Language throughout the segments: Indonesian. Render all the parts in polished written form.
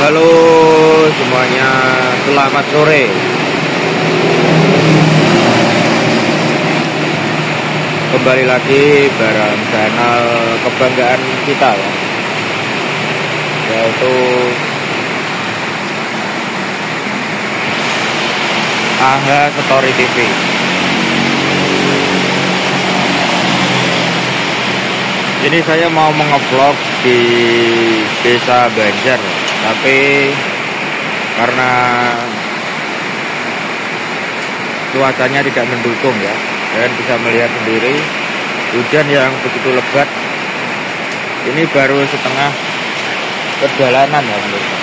Halo semuanya, selamat sore. Kembali lagi bareng channel kebanggaan kita ya, yaitu AHA Story TV. Ini saya mau mengevlog di Desa Banjar, tapi karena cuacanya tidak mendukung ya, dan bisa melihat sendiri hujan yang begitu lebat. Ini baru setengah perjalanan ya menurut saya.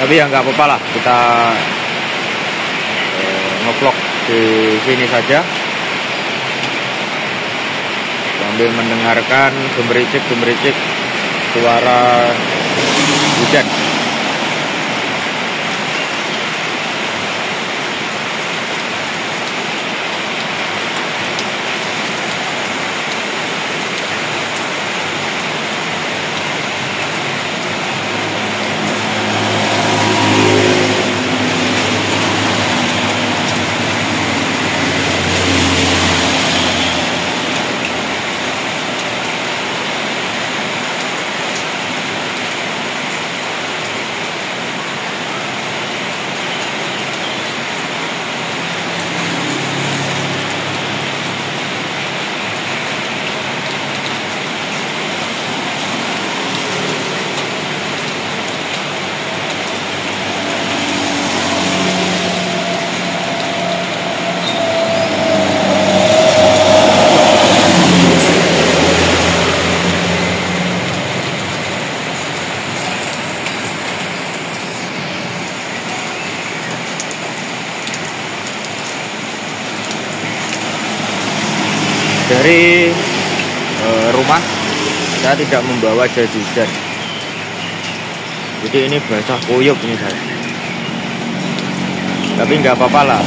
Tapi ya nggak apa-apa lah, kita ngevlog di sini saja sambil mendengarkan gemericik suara hujan. Dari rumah saya tidak membawa jas hujan, jadi ini basah kuyup ini saya. Tapi nggak apa-apa lah.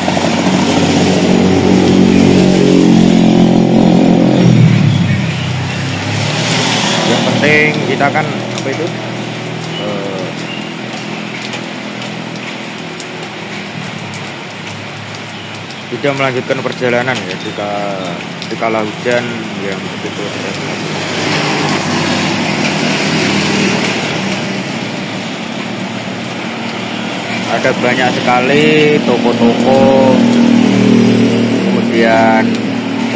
Yang penting kita kan apa itu? Tidak melanjutkan perjalanan ya di kala hujan yang begitu deras. Ada banyak sekali toko-toko, kemudian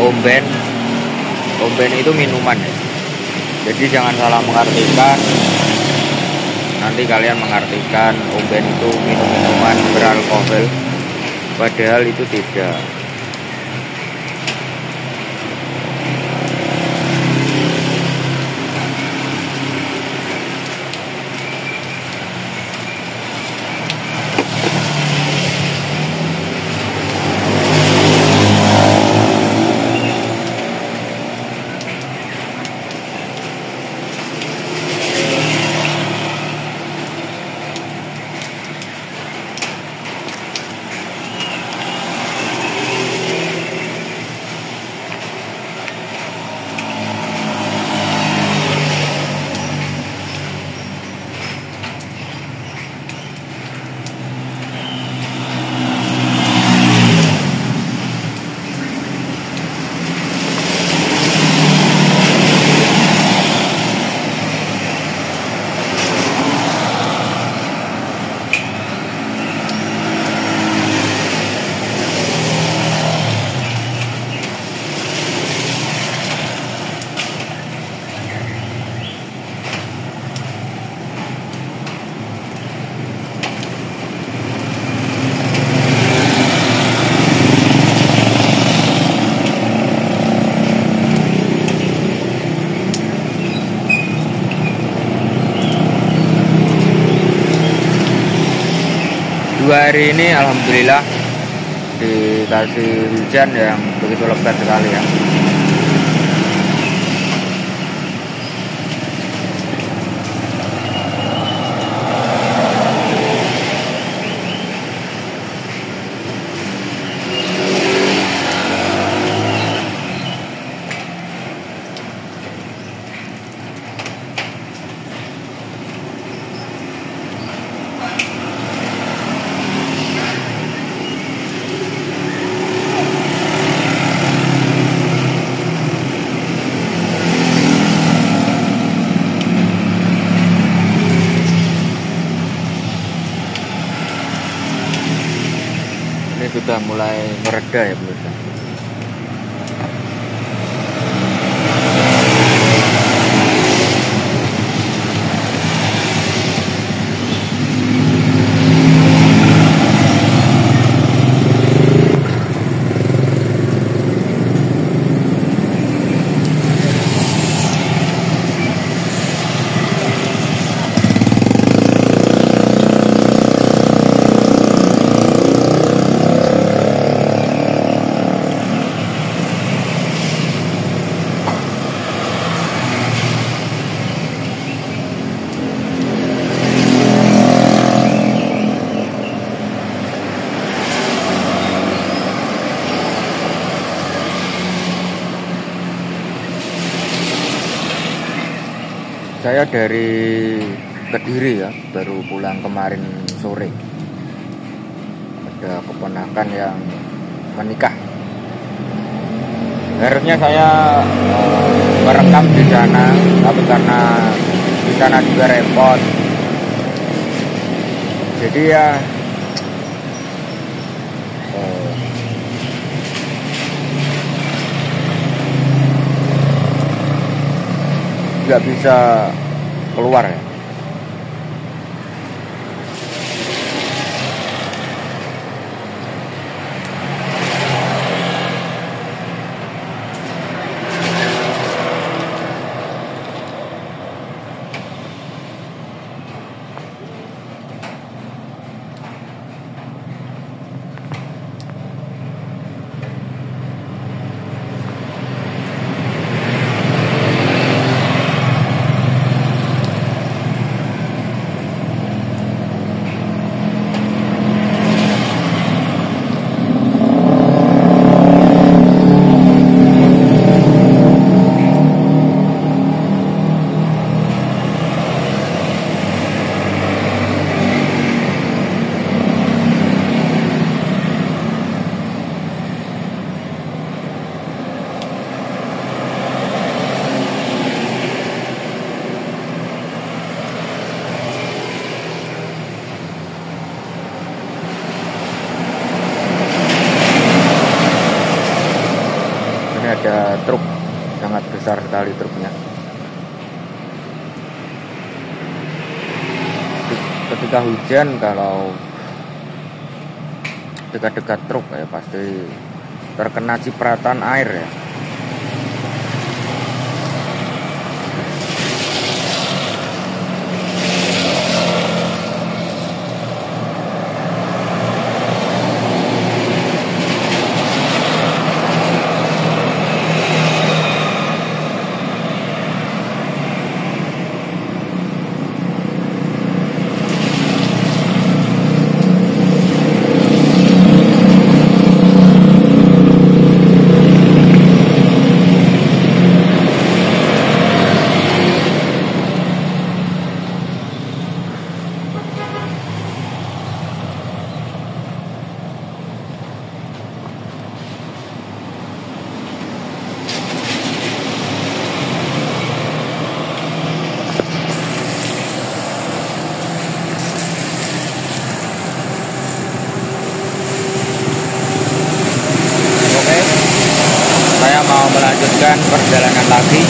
omben itu minuman ya. Jadi jangan salah mengartikan, nanti kalian mengartikan omben itu minuman beralkohol, padahal itu tidak. Dua hari ini alhamdulillah dikasih hujan yang begitu lebat sekali ya. sudah mulai mereda ya pemirsa. Saya dari Kediri ya, baru pulang kemarin sore. Ada keponakan yang menikah. Harusnya saya merekam di sana, tapi karena di sana juga repot. Jadi ya nggak bisa keluar ya. Ada truk sangat besar sekali truknya. Ketika hujan, kalau dekat-dekat truk ya pasti terkena cipratan air ya. Saya mau melanjutkan perjalanan lagi.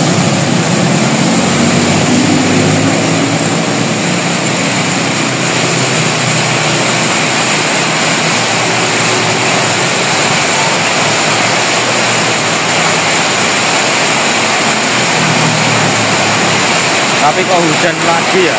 Tapi kok hujan lagi ya?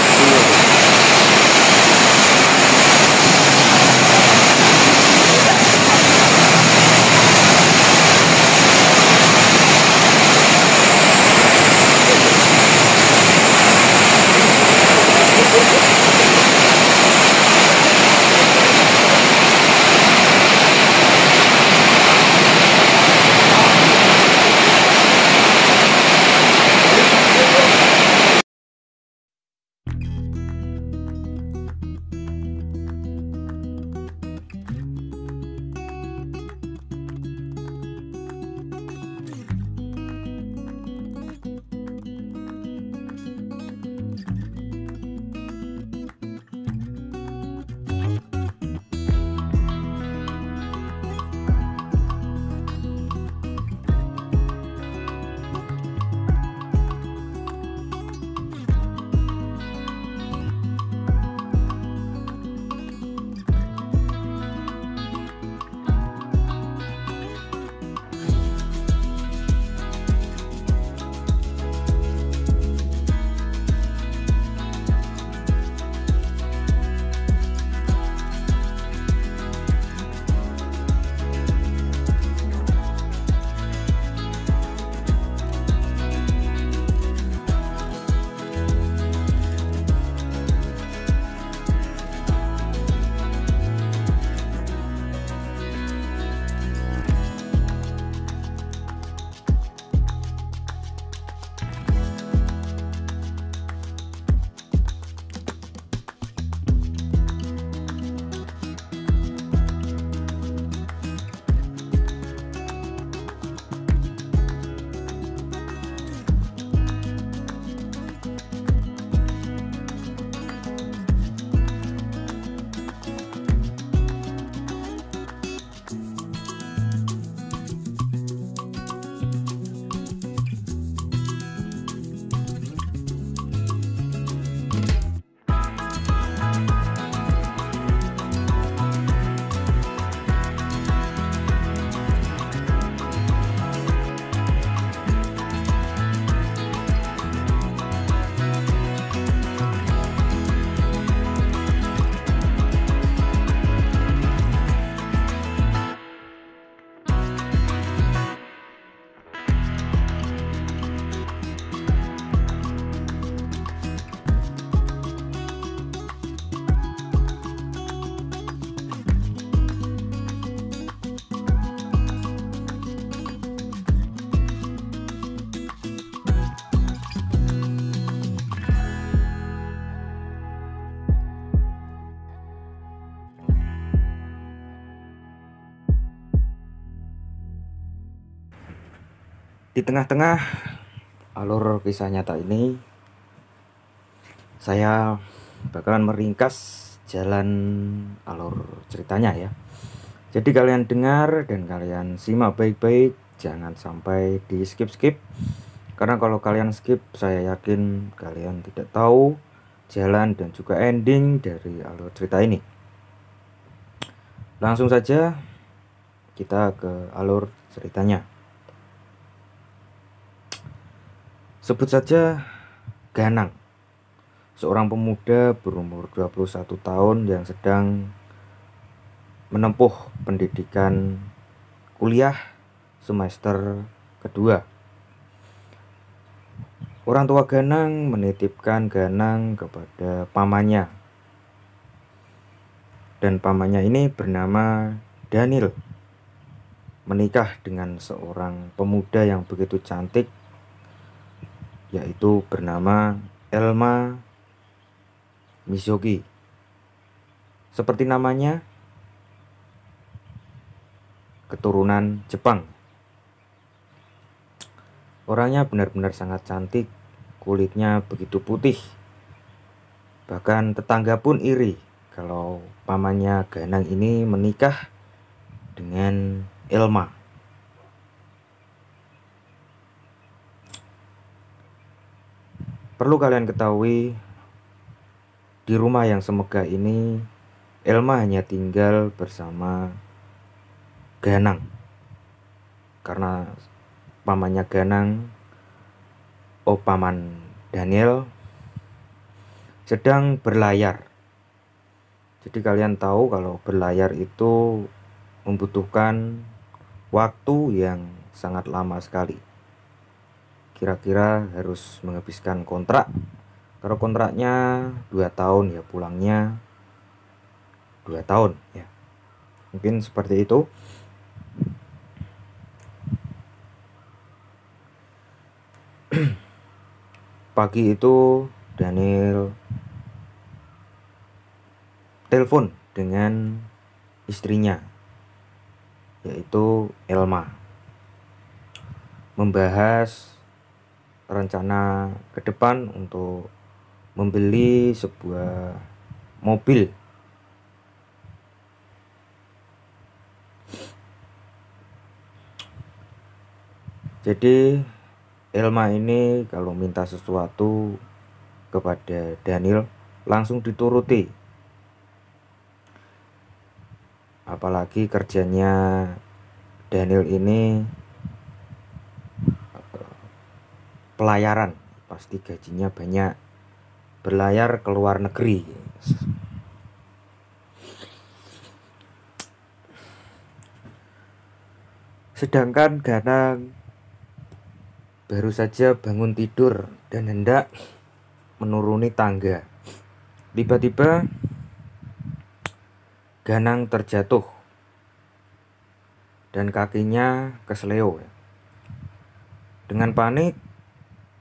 Di tengah-tengah alur kisah nyata ini, saya bakalan meringkas jalan alur ceritanya ya. Jadi kalian dengar dan kalian simak baik-baik, jangan sampai di skip-skip. Karena kalau kalian skip, saya yakin kalian tidak tahu jalan dan juga ending dari alur cerita ini. Langsung saja kita ke alur ceritanya. Sebut saja Ganang, seorang pemuda berumur 21 tahun yang sedang menempuh pendidikan kuliah semester kedua. Orang tua Ganang menitipkan Ganang kepada pamannya, dan pamannya ini bernama Daniel, menikah dengan seorang pemuda yang begitu cantik, yaitu bernama Elma Mizogi. Seperti namanya, keturunan Jepang. Orangnya benar-benar sangat cantik, kulitnya begitu putih. Bahkan tetangga pun iri kalau pamannya Ganang ini menikah dengan Elma. Perlu kalian ketahui, di rumah yang semegah ini Elma hanya tinggal bersama Ganang, karena pamannya Ganang, paman Daniel, sedang berlayar. Jadi kalian tahu kalau berlayar itu membutuhkan waktu yang sangat lama sekali. Kira-kira harus menghabiskan kontrak. Kalau kontraknya 2 tahun ya pulangnya 2 tahun ya. Mungkin seperti itu. Pagi itu Daniel telepon dengan istrinya, yaitu Elma, membahas rencana ke depan untuk membeli sebuah mobil. Jadi Elma ini kalau minta sesuatu kepada Daniel langsung dituruti. Apalagi kerjanya Daniel ini pelayaran, pasti gajinya banyak, berlayar ke luar negeri. Sedangkan Ganang baru saja bangun tidur dan hendak menuruni tangga. Tiba-tiba Ganang terjatuh dan kakinya kesleo. Dengan panik,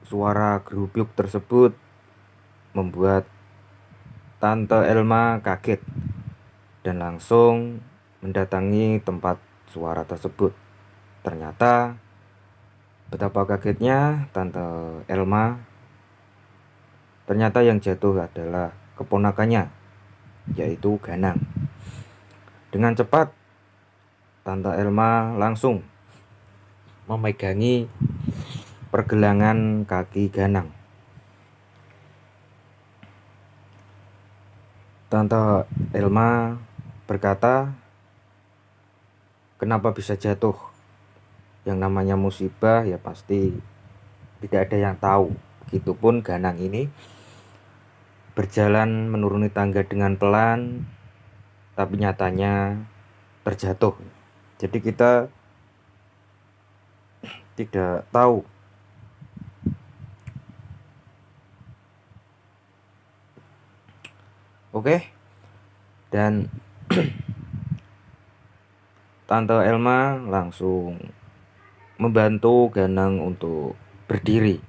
suara gerubuk tersebut membuat Tante Elma kaget dan langsung mendatangi tempat suara tersebut. Ternyata betapa kagetnya Tante Elma, ternyata yang jatuh adalah keponakannya, yaitu Ganang. Dengan cepat Tante Elma langsung memegangi pergelangan kaki Ganang. Tante Elma berkata, kenapa bisa jatuh? Yang namanya musibah ya pasti tidak ada yang tahu. Begitupun Ganang ini berjalan menuruni tangga dengan pelan, tapi nyatanya terjatuh. Jadi kita tidak tahu dan Tante Elma langsung membantu Ganang untuk berdiri.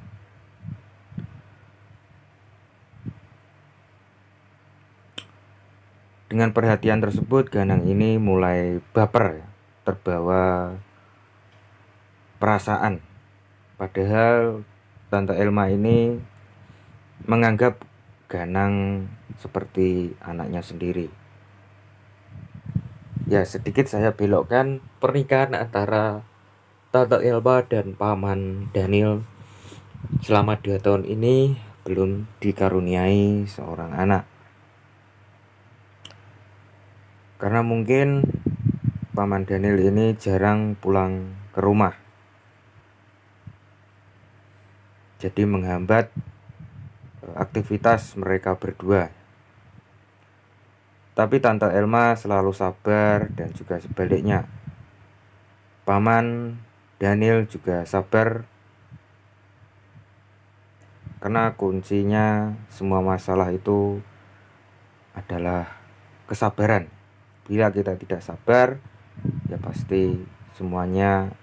Dengan perhatian tersebut, Ganang ini mulai baper, terbawa perasaan. Padahal Tante Elma ini menganggap Ganang seperti anaknya sendiri. Ya, sedikit saya belokkan pernikahan antara Tante Elma dan Paman Daniel selama 2 tahun ini belum dikaruniai seorang anak. Karena mungkin Paman Daniel ini jarang pulang ke rumah, jadi menghambat aktivitas mereka berdua. Tapi Tante Elma selalu sabar dan juga sebaliknya. Paman Daniel juga sabar, karena kuncinya semua masalah itu adalah kesabaran. Bila kita tidak sabar, ya pasti semuanya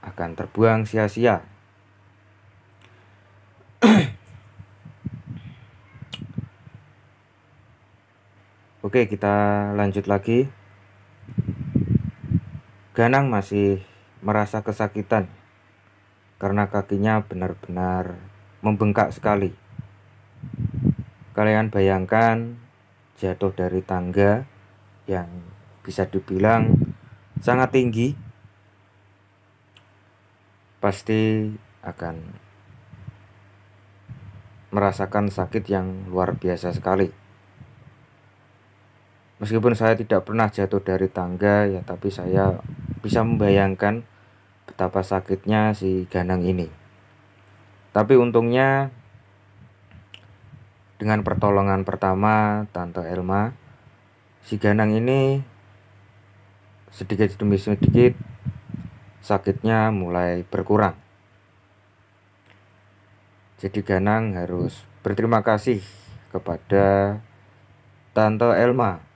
akan terbuang sia-sia. Oke, kita lanjut lagi. Ganang masih merasa kesakitan karena kakinya benar-benar membengkak sekali. Kalian bayangkan jatuh dari tangga yang bisa dibilang sangat tinggi, pasti akan merasakan sakit yang luar biasa sekali. Meskipun saya tidak pernah jatuh dari tangga ya, tapi saya bisa membayangkan betapa sakitnya si Ganang ini. Tapi untungnya dengan pertolongan pertama Tante Elma, si Ganang ini sedikit demi sedikit sakitnya mulai berkurang. Jadi Ganang harus berterima kasih kepada Tante Elma.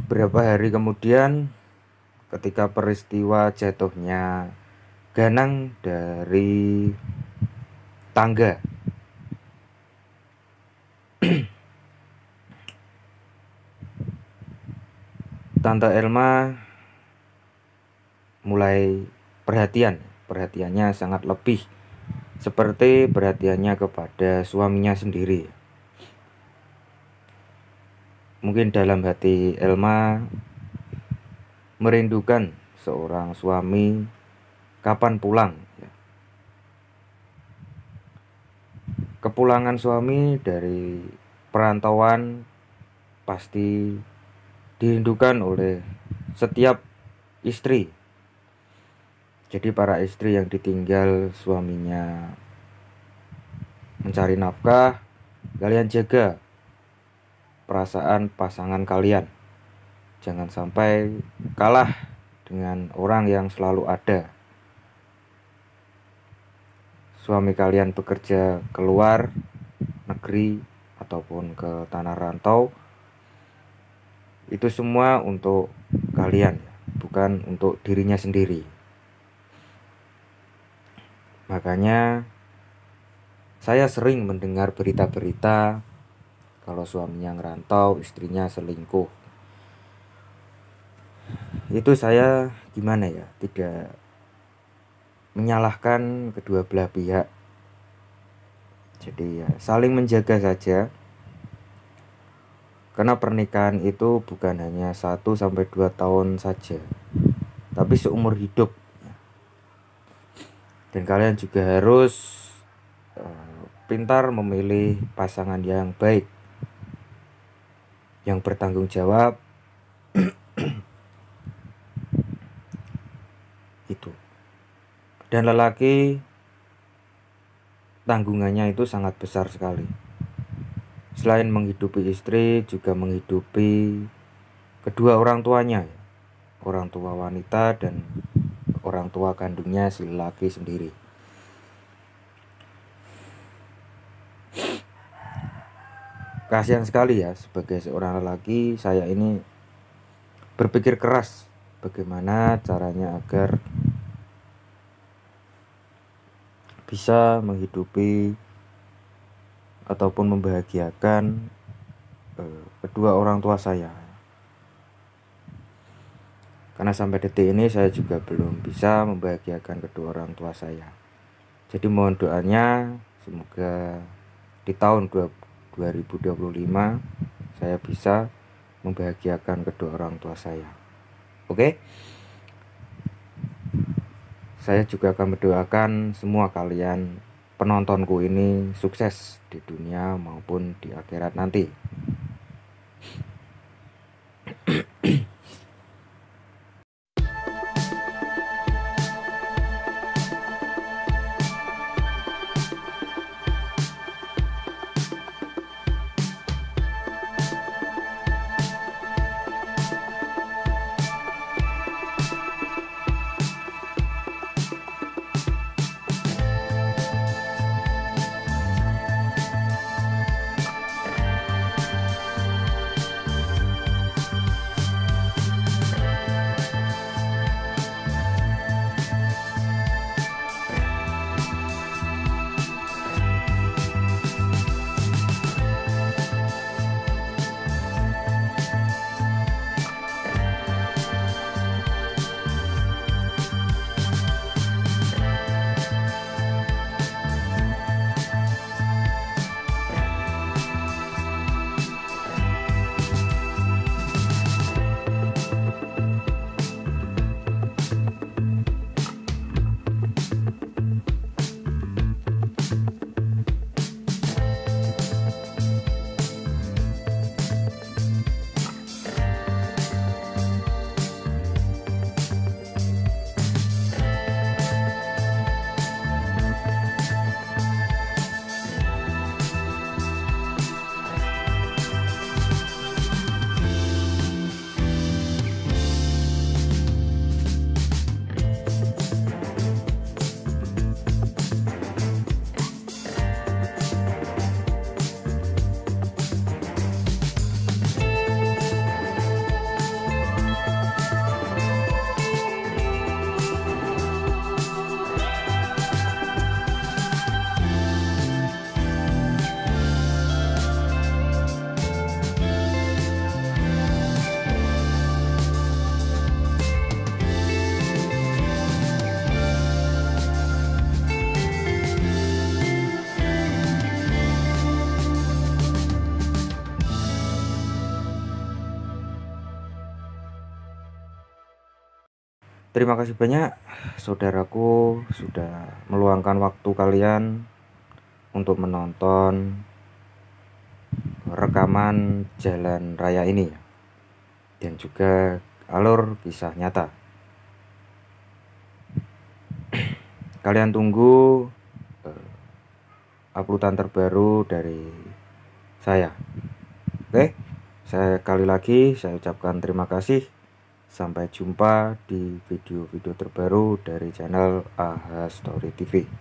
Beberapa hari kemudian, ketika peristiwa jatuhnya ganang dari tangga. Tante Elma mulai perhatiannya sangat lebih seperti perhatiannya kepada suaminya sendiri. Mungkin dalam hati Elma merindukan seorang suami kapan pulang. Kepulangan suami dari perantauan pasti dirindukan oleh setiap istri. Jadi para istri yang ditinggal suaminya mencari nafkah, kalian jaga perasaan pasangan kalian. Jangan sampai kalah dengan orang yang selalu ada. Suami kalian bekerja keluar negeri ataupun ke tanah rantau, itu semua untuk kalian, bukan untuk dirinya sendiri. Makanya saya sering mendengar berita-berita kalau suaminya ngerantau, istrinya selingkuh. Itu saya gimana ya, tidak menyalahkan kedua belah pihak. Jadi ya saling menjaga saja. Karena pernikahan itu bukan hanya 1-2 tahun saja, tapi seumur hidup. Dan kalian juga harus pintar memilih pasangan yang baik, yang bertanggung jawab. Itu. Dan lelaki tanggungannya itu sangat besar sekali. Selain menghidupi istri, juga menghidupi kedua orang tuanya, orang tua wanita dan orang tua kandungnya si lelaki sendiri. Kasihan sekali ya, sebagai seorang lelaki saya ini berpikir keras bagaimana caranya agar bisa menghidupi ataupun membahagiakan kedua orang tua saya. Karena sampai detik ini saya juga belum bisa membahagiakan kedua orang tua saya. Jadi mohon doanya semoga di tahun 2025 saya bisa membahagiakan kedua orang tua saya. Oke? Saya juga akan mendoakan semua kalian penontonku ini sukses di dunia maupun di akhirat nanti. Terima kasih banyak saudaraku sudah meluangkan waktu kalian untuk menonton rekaman jalan raya ini dan juga alur kisah nyata. Kalian tunggu uploadan terbaru dari saya. Oke, sekali lagi saya ucapkan terima kasih. Sampai jumpa di video-video terbaru dari channel AHA Story TV.